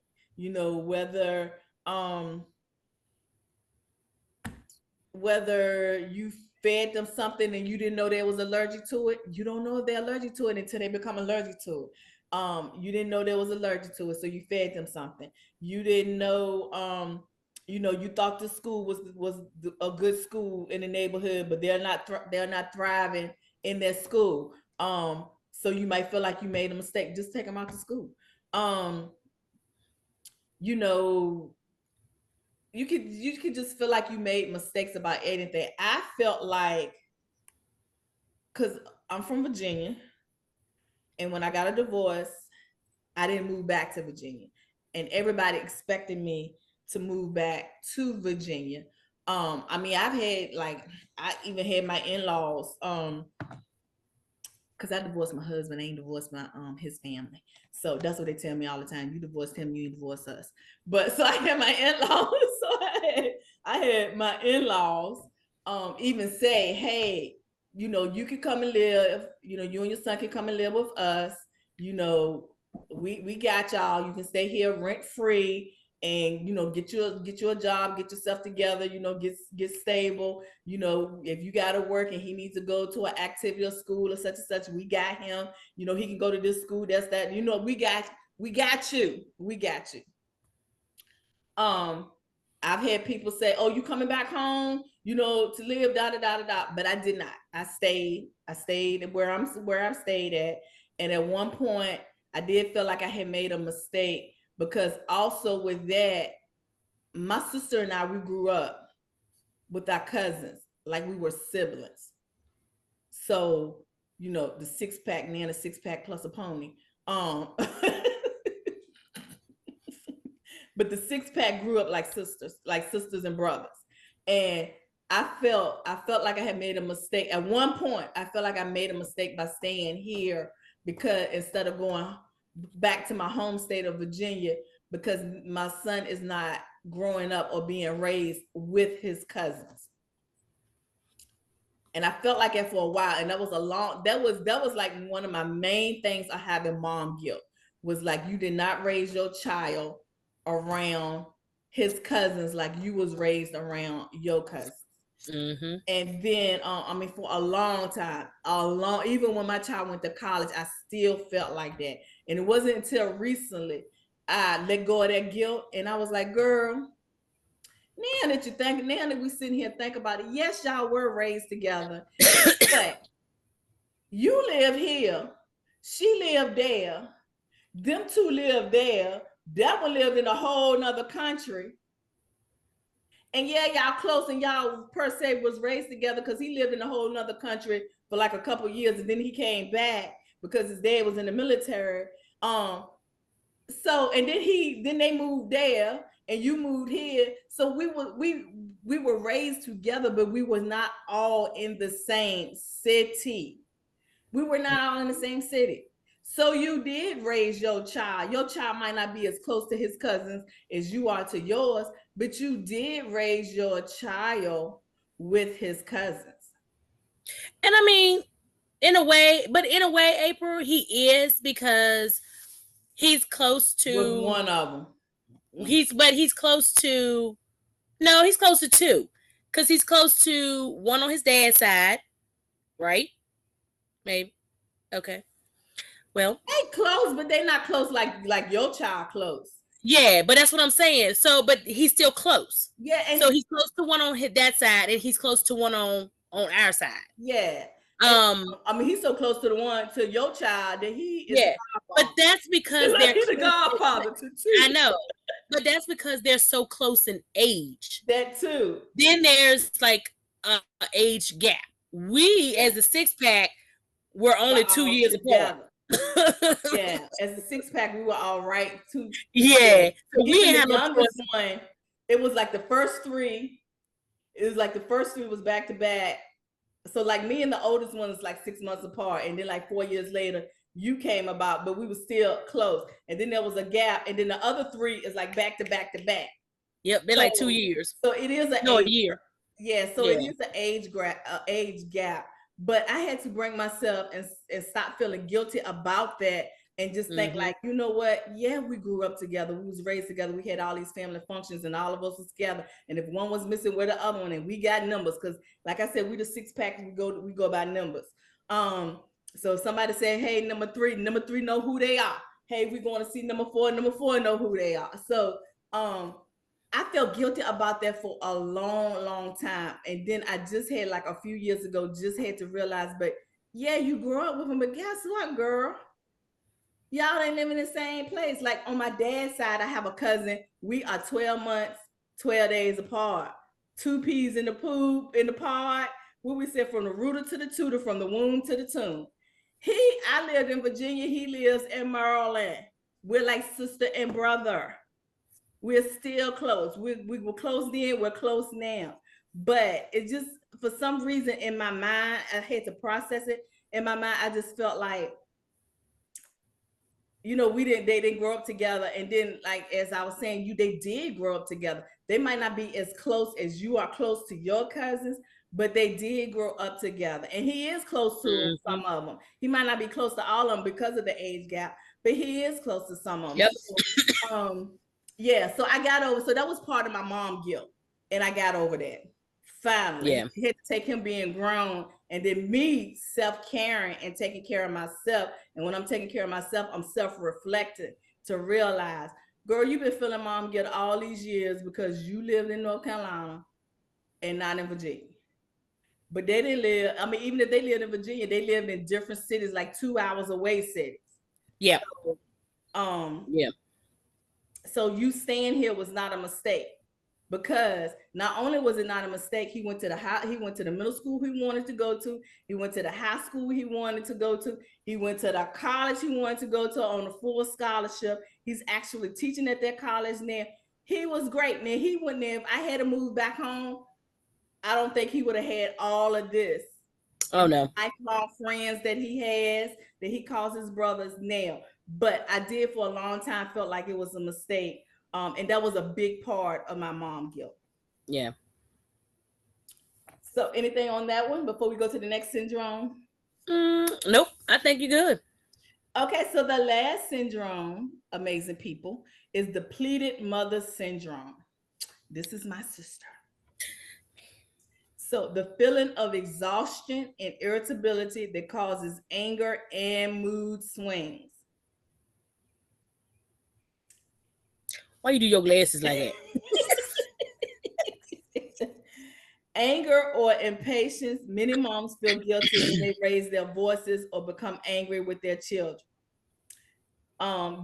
Whether you fed them something and you didn't know they was allergic to it, you don't know if they're allergic to it until they become allergic to it. You didn't know they was allergic to it, so you fed them something. You didn't know, you thought the school was a good school in the neighborhood, but they're not thriving in their school. So you might feel like you made a mistake. Just take them out to school. You know, you could just feel like you made mistakes about anything. I felt like, because I'm from Virginia, and when I got a divorce, I didn't move back to Virginia, and everybody expected me to move back to Virginia. I mean, I even had my in-laws, because I divorced my husband, I ain't divorced my his family. So that's what they tell me all the time. You divorced him, you divorce us. But so I had my in-laws. So I had my in-laws even say, hey, you can come and live, you and your son can come and live with us. We got y'all. You can stay here rent free, and get you a job, get yourself together, get stable. If you got to work and he needs to go to an activity or school or such and such, we got him. He can go to this school, that's that. We got you. I've had people say, oh, you coming back home, to live, da da da da da. But I did not. I stayed where I'm stayed at. And at one point I did feel like I had made a mistake, because also with that, my sister and I, we grew up with our cousins like we were siblings. So, the six-pack, Nana six-pack plus a pony. But the six-pack grew up like sisters and brothers. And I felt like I had made a mistake. At one point, I felt like I made a mistake by staying here, because instead of going back to my home state of Virginia, because my son is not growing up or being raised with his cousins. And I felt like it for a while. And that was like one of my main things I have in mom guilt, was like, you did not raise your child around his cousins like you was raised around your cousins. Mm-hmm. And then for a long time, even when my child went to college, I still felt like that. And it wasn't until recently I let go of that guilt, and I was like, girl, now that we sitting here think about it, yes, y'all were raised together, but you live here, she lived there. Them two lived there. That one lived in a whole nother country. And yeah, y'all close and y'all per se was raised together because he lived in a whole nother country for like a couple years and then he came back because his dad was in the military. Um, so and then they moved there and you moved here. So we were raised together, but we were not all in the same city. We were not all in the same city. So you did raise your child. Your child might not be as close to his cousins as you are to yours, but you did raise your child with his cousins. And I mean, in a way, April, he is because he's close With to one of them. he's close to no, he's close to two. Because he's close to one on his dad's side, right? Maybe. Okay. Well, They close, but they not close like your child close. yeah, but that's what I'm saying. So, but he's still close. Yeah, and So he's close to one on that side, and he's close to one on our side. yeah. And, Um, I mean, he's so close to the one to your child that he is yeah, but that's because like he's the godfather to two. I know, but that's because they're so close in age. That too. Then there's like a age gap. We, as a 6-pack, were only 2 years apart. Yeah, as a 6-pack, we were all right too. Yeah, so we Even had the youngest one. It was like the first three. It was like the first three was back to back. So like me and the oldest one is like 6 months apart, and then like 4 years later you came about, but we were still close. And then there was a gap, and then the other three is like back to back to back. Yep, they're like 2 years. So it is a year. Yeah, so it is an age gap. But I had to bring myself and stop feeling guilty about that and just think like, you know what? Yeah, we grew up together. We was raised together. We had all these family functions and all of us was together. And if one was missing, we're the other one. And we got numbers because like I said, we the 6-pack, we go by numbers. So if somebody said, hey, number three know who they are. Hey, we're going to see number four know who they are. So I felt guilty about that for a long time. And then I just had like a few years ago, just had to realize, but yeah, you grew up with him, but guess what, girl? Y'all ain't living in the same place. Like on my dad's side, I have a cousin. We are 12 months, 12 days apart. 2 peas in the poop, in the pod. What we said, from the rooter to the tutor, from the womb to the tomb. I lived in Virginia. He lives in Maryland. We're like sister and brother. We're still close. We were close then, we're close now. But it just, for some reason in my mind, I had to process it. In my mind, I just felt like, you know, they didn't grow up together. And then, like, as I was saying, they did grow up together. They might not be as close as you are close to your cousins, but they did grow up together. And he is close to some of them. He might not be close to all of them because of the age gap, but he is close to some of them. Yep. So, yeah, so I got over. So that was part of my mom guilt, and I got over that. Finally, yeah. I had to take him being grown, and then me self-caring and taking care of myself. And when I'm taking care of myself, I'm self-reflecting to realize, girl, you've been feeling mom guilt all these years because you lived in North Carolina and not in Virginia. But they didn't live. I mean, even if they lived in Virginia, they lived in different cities, like 2 hours away cities. Yeah. So, yeah. So you staying here was not a mistake, because not only was it not a mistake, he went to the middle school he wanted to go to, he went to the high school he wanted to go to, he went to the college he wanted to go to on a full scholarship. He's actually teaching at that college now. He was great, man. He wouldn't have. I had to move back home. I don't think he would have had all of this. Oh no. Lifelong friends that he has, that he calls his brothers now. But I did for a long time felt like it was a mistake. And that was a big part of my mom guilt. Yeah. So anything on that one before we go to the next syndrome? Nope. I think you're good. Okay, so the last syndrome, amazing people, is depleted mother syndrome. This is my sister. So the feeling of exhaustion and irritability that causes anger and mood swings. Why you do your glasses like that? Anger or impatience. Many moms feel guilty when they raise their voices or become angry with their children.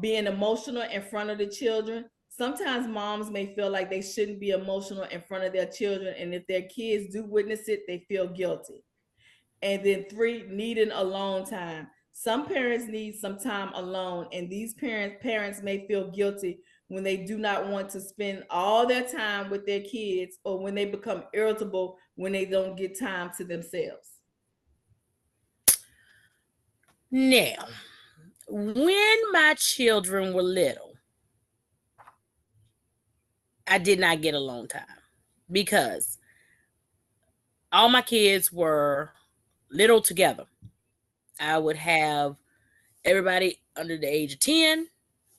being emotional in front of the children. Sometimes moms may feel like they shouldn't be emotional in front of their children, and if their kids do witness it, they feel guilty. And then 3, needing alone time. Some parents need some time alone, and these parents may feel guilty when they do not want to spend all their time with their kids, or when they become irritable when they don't get time to themselves. Now, when my children were little, I did not get alone time because all my kids were little together. I would have everybody under the age of 10,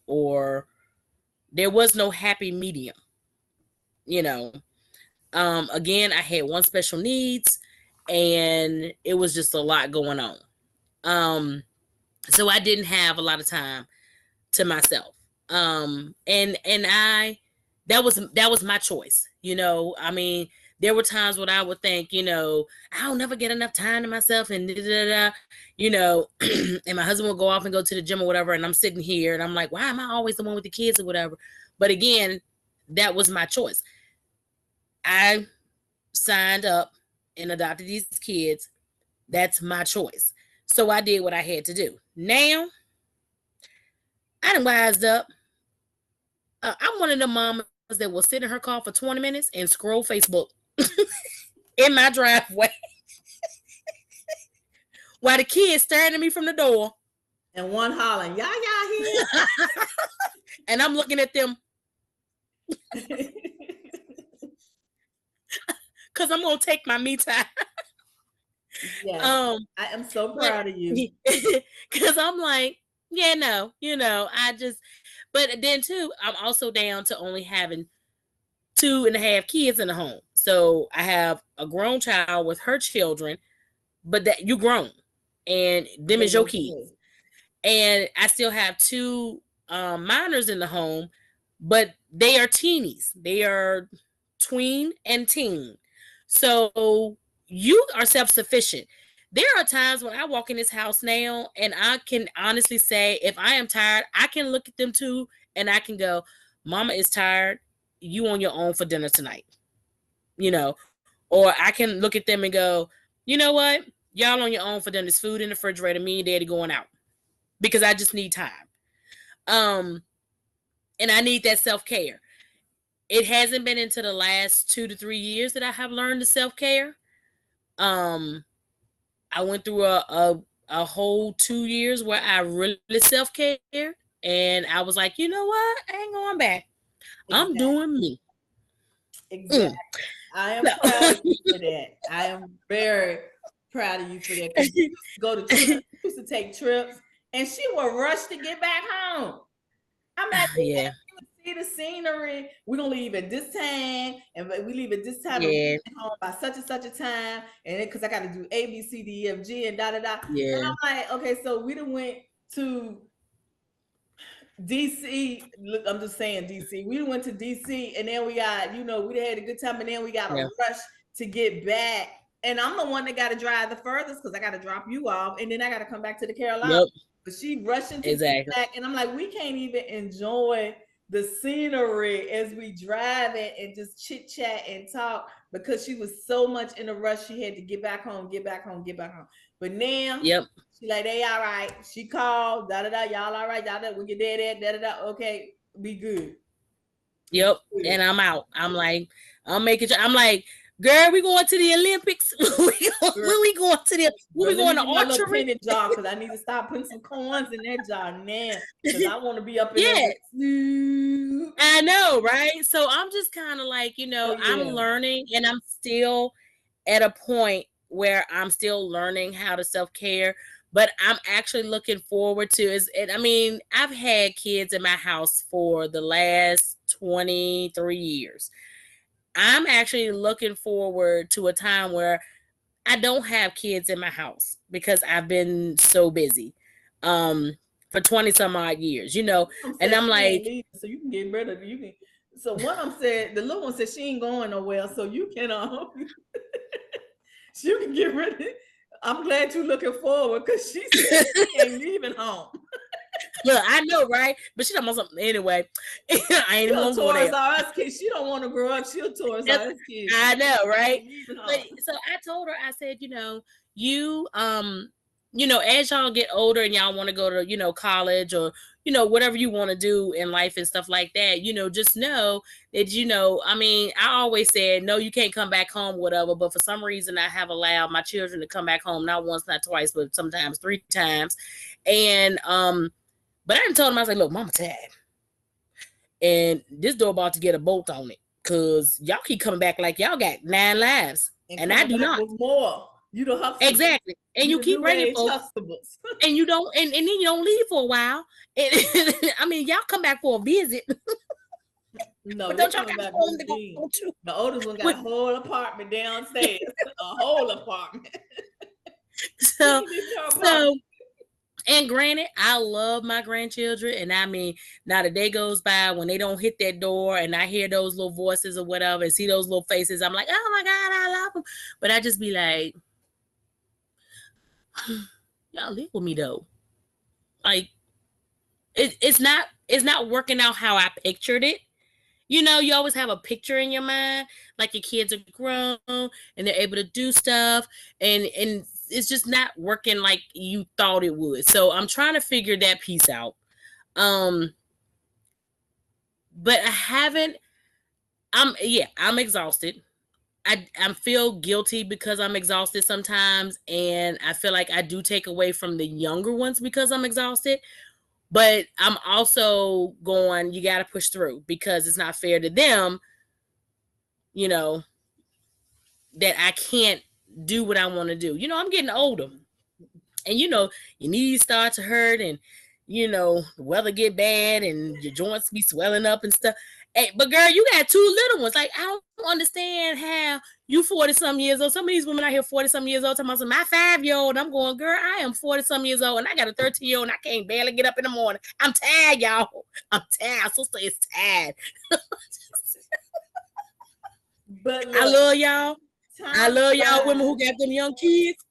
or there was no happy medium, you know. Again, I had one special needs, and it was just a lot going on. So I didn't have a lot of time to myself. And I that was my choice. I mean, there were times when I would think, I'll never get enough time to myself, and and my husband would go off and go to the gym or whatever, and I'm sitting here and I'm like, why am I always the one with the kids or whatever? But again, that was my choice. I signed up and adopted these kids. That's my choice. So I did what I had to do. Now, I done wised up. I'm one of the mamas that will sit in her car for 20 minutes and scroll Facebook in my driveway while the kids staring at me from the door. And one hollering, y'all here? And I'm looking at them. Because I'm going to take my me time. Yeah, I am so proud of you. Because I'm like, yeah, no, but then too, I'm also down to only having 2.5 kids in the home. So I have a grown child with her children, but that you grown, and them is your kids. And I still have 2 minors in the home, but they are teenies. They are tween and teen. So you are self-sufficient. There are times when I walk in this house now, and I can honestly say, if I am tired, I can look at them too, and I can go, Mama is tired. You on your own for dinner tonight. Or I can look at them and go, you know what? Y'all on your own for dinner. There's food in the refrigerator. Me and Daddy going out. Because I just need time. And I need that self-care. It hasn't been into the last 2 to 3 years that I have learned the self-care. I went through a whole 2 years where I really self-care, and I was like, you know what? I ain't going back. Exactly. I'm doing me. Exactly. I am proud of you for that. I am very proud of you for that. Because you used to go to trips, you used to take trips, and she would rush to get back home. I'm like, yeah. See the scenery. We're gonna leave at this time, and we leave at this time, yeah. And home by such and such a time, and because I got to do A, B, C, D, E, F, G, and da da da. Yeah. And I'm like, okay, so we done went to DC. Look, I'm just saying DC. We went to DC, and then we got, we had a good time, and then we got a rush to get back. And I'm the one that got to drive the furthest because I got to drop you off, and then I got to come back to the Carolinas. Yep. But she rushing to get back, and I'm like, we can't even enjoy the scenery as we drive it and just chit chat and talk because she was so much in a rush. She had to get back home. But now, she like, they all right. She called, y'all all right, when your dad at, okay, be good. Yep. And I'm out. I'm like, I'm making sure. I'm like, girl, we going to the Olympics. When we going to the? We going to archery? Because I need to start putting some coins in that jar now. Because I want to be up in there. I know, right? So I'm just kind of like, I'm learning, and I'm still at a point where I'm still learning how to self-care. But I'm actually looking forward to is. And I mean, I've had kids in my house for the last 23 years. I'm actually looking forward to a time where I don't have kids in my house because I've been so busy for 20 some odd years, and I'm like, so you can get rid of you can. So one of them said, the little one said she ain't going nowhere, so you can you can get rid of it. I'm glad you're looking forward because she said she ain't leaving home. Look, I know, right? But she talking about something anyway. I ain't even She'll gonna go Toys there. R Us kid. She don't want to grow up. She'll Toys R Us kid. I know, right? But Her. so I told her, I said, you as y'all get older and y'all want to go to, college or, whatever you want to do in life and stuff like that, just know that, I mean, I always said, no, you can't come back home, whatever. But for some reason, I have allowed my children to come back home, not once, not twice, but sometimes 3 times. And, but I didn't tell them, I was like, look, mama tired. And this door about to get a bolt on it. Cause y'all keep coming back like y'all got 9 lives. And I do not. With more. You the Huxtables. Exactly. And you keep bringing folks. And you don't, and then you don't leave for a while. And, I mean, y'all come back for a visit. No, but don't y'all got home to go to? The oldest one got a whole apartment downstairs. A whole apartment. So and granted, I love my grandchildren. And I mean, now the day goes by when they don't hit that door and I hear those little voices or whatever and see those little faces, I'm like, oh my God, I love them. But I just be like, y'all live with me though. Like, it's not working out how I pictured it. You always have a picture in your mind, like your kids are grown and they're able to do stuff, and it's just not working like you thought it would. So I'm trying to figure that piece out. But I'm exhausted. I feel guilty because I'm exhausted sometimes, and I feel like I do take away from the younger ones because I'm exhausted. But I'm also going, you got to push through because it's not fair to them, that I can't do what I want to do. I'm getting older. And, your knees start to hurt and, the weather get bad and your joints be swelling up and stuff. Hey, but girl, you got 2 little ones. Like, I don't understand how you 40-some years old. Some of these women out here 40-some years old talking about my 5-year-old. I'm going, girl, I am 40-some years old and I got a 13-year-old and I can't barely get up in the morning. I'm tired, y'all. I'm tired. Sister is tired. But look, I love y'all. I love y'all women who got them young kids.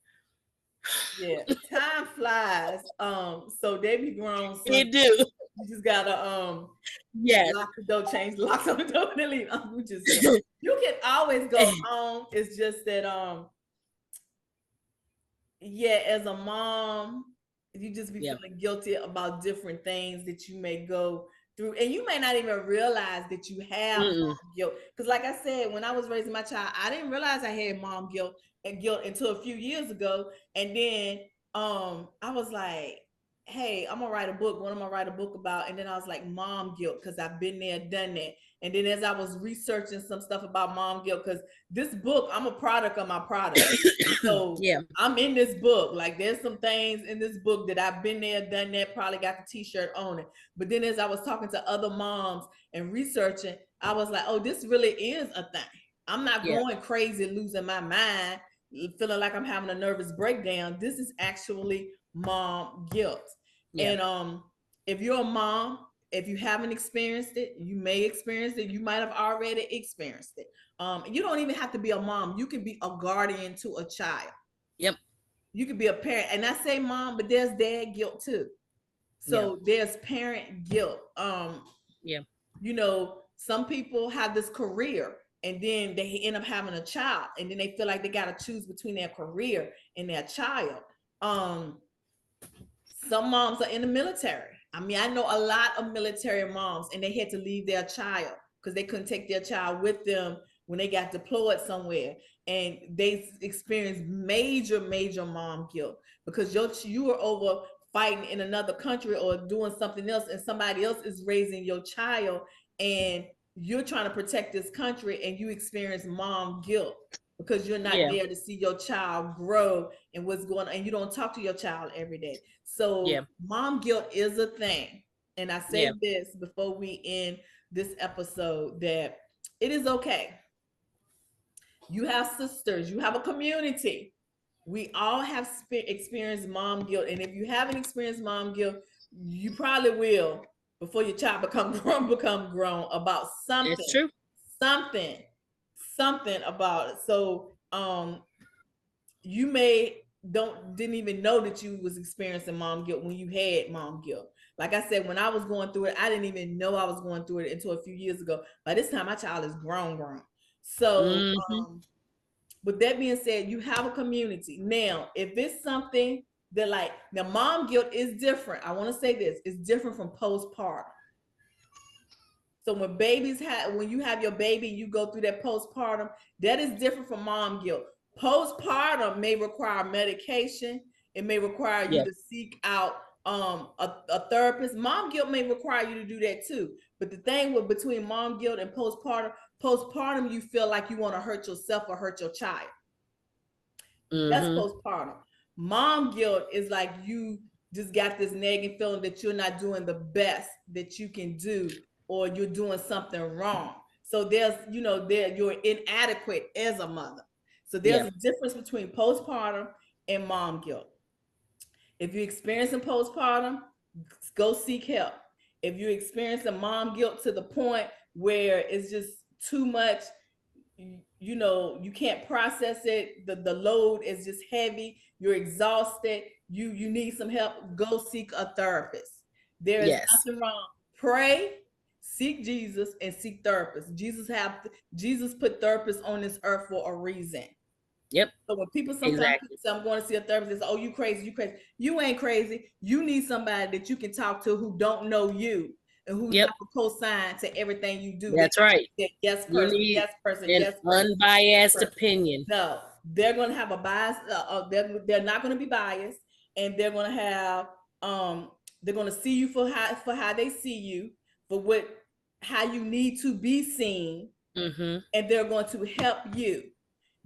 Yeah, time flies. So they be grown. They do. You just gotta lock the door, change the locks on the door, and leave. You can always go home. It's just that as a mom, you just be feeling guilty about different things that you may go through, and you may not even realize that you have mom guilt. Because, like I said, when I was raising my child, I didn't realize I had mom guilt until a few years ago, and then I was like, hey, I'm gonna write a book. What am I gonna write a book about? And then I was like, mom guilt, because I've been there, done that. And then as I was researching some stuff about mom guilt, because this book, I'm a product of my product. So I'm in this book. Like, there's some things in this book that I've been there, done that, probably got the t-shirt on it. But then as I was talking to other moms and researching, I was like, oh, this really is a thing. I'm not going crazy, losing my mind, feeling like I'm having a nervous breakdown. This is actually mom guilt. And if you're a mom, if you haven't experienced it, you may experience it. You might have already experienced it. You don't even have to be a mom. You can be a guardian to a child. Yep. You could be a parent. And I say mom, but there's dad guilt too. So there's parent guilt. Some people have this career and then they end up having a child, and then they feel like they got to choose between their career and their child. Some moms are in the military. I mean, I know a lot of military moms, and they had to leave their child because they couldn't take their child with them when they got deployed somewhere, and they experienced major mom guilt because you were over fighting in another country or doing something else, and somebody else is raising your child, and you're trying to protect this country, and you experience mom guilt because you're not there to see your child grow and what's going on, and you don't talk to your child every day. So mom guilt is a thing. And I say this before we end this episode, that it is okay. You have sisters, you have a community. We all have experienced mom guilt. And if you haven't experienced mom guilt, you probably will before your child become grown about something. It's true. Something about it. So you didn't even know that you was experiencing mom guilt when you had mom guilt. Like I said, when I was going through it, I didn't even know I was going through it until a few years ago. By this time, my child is grown. So, with that being said, you have a community. Now, if it's something that like, now mom guilt is different. I want to say this, it's different from postpartum. So when you have your baby, you go through that postpartum, that is different from mom guilt. Postpartum may require medication. It may require you to seek out a therapist. Mom guilt may require you to do that too. But the thing with between mom guilt and postpartum, you feel like you want to hurt yourself or hurt your child. That's postpartum. Mom guilt is like you just got this nagging feeling that you're not doing the best that you can do, or you're doing something wrong. So you're inadequate as a mother. So there's a difference between postpartum and mom guilt. If you're experiencing postpartum, go seek help. If you're experiencing mom guilt to the point where it's just too much, you can't process it, the load is just heavy, you're exhausted, you need some help, go seek a therapist. There is nothing wrong. Pray, seek Jesus, and seek therapists. Jesus put therapists on this earth for a reason. Yep. So when people sometimes say, I'm going to see a therapist, they say, oh, you crazy. You ain't crazy. You need somebody that you can talk to who don't know you and who's not a co-sign to everything you do. That's right. Yes person, yes person, yes person. Unbiased opinion. No, they're going to have a bias. They're not going to be biased, and they're going to have they're going to see you for how they see you, for how you need to be seen, and they're going to help you.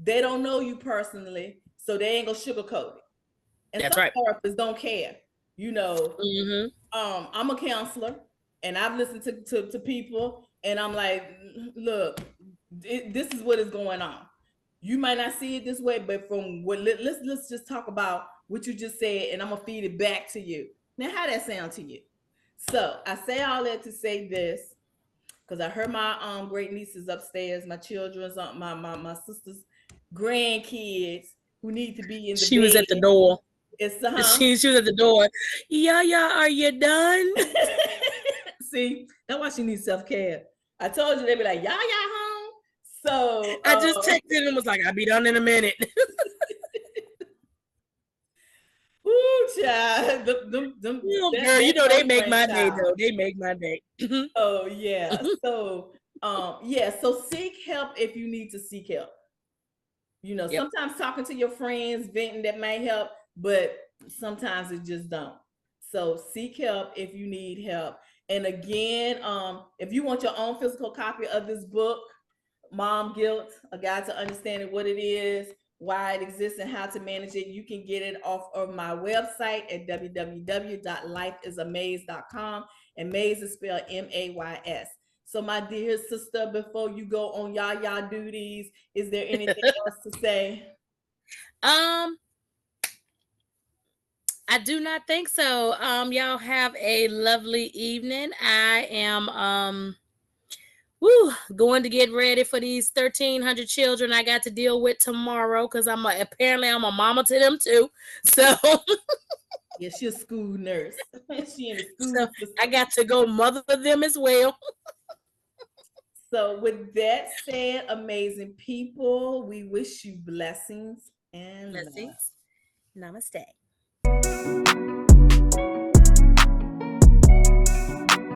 They don't know you personally, so they ain't gonna sugarcoat it. And some therapists don't care. I'm a counselor, and I've listened to people, and I'm like, look, this is what is going on. You might not see it this way, but from what let's just talk about what you just said, and I'm gonna feed it back to you. Now, how that sound to you? So I say all that to say this, because I heard my great nieces upstairs, my children's my sister's grandkids who need to be in the bed. Was at the door. She was at the door. Yeah, are you done? See, that's why she needs self-care. I told you they'd be like, y'all home. So I just texted and was like, I'll be done in a minute. Ooh, child. Them, girl, they make my day though. They make my day. Oh yeah. So so seek help if you need to seek help. Sometimes talking to your friends, venting, that may help, but sometimes it just don't. So seek help if you need help. And again, if you want your own physical copy of this book, Mom Guilt, A Guide to Understanding What It Is, Why It Exists, and How to Manage It, you can get it off of my website at www.lifeisamaze.com. And maze is spelled MAYS. So my dear sister, before you go on y'all duties, is there anything else to say? I do not think so. Y'all have a lovely evening. I am going to get ready for these 1,300 children I got to deal with tomorrow, because apparently I'm a mama to them too. So yeah, she's a school nurse. She in the school. So I got to go mother them as well. So with that said, amazing people, we wish you blessings and blessings. Namaste.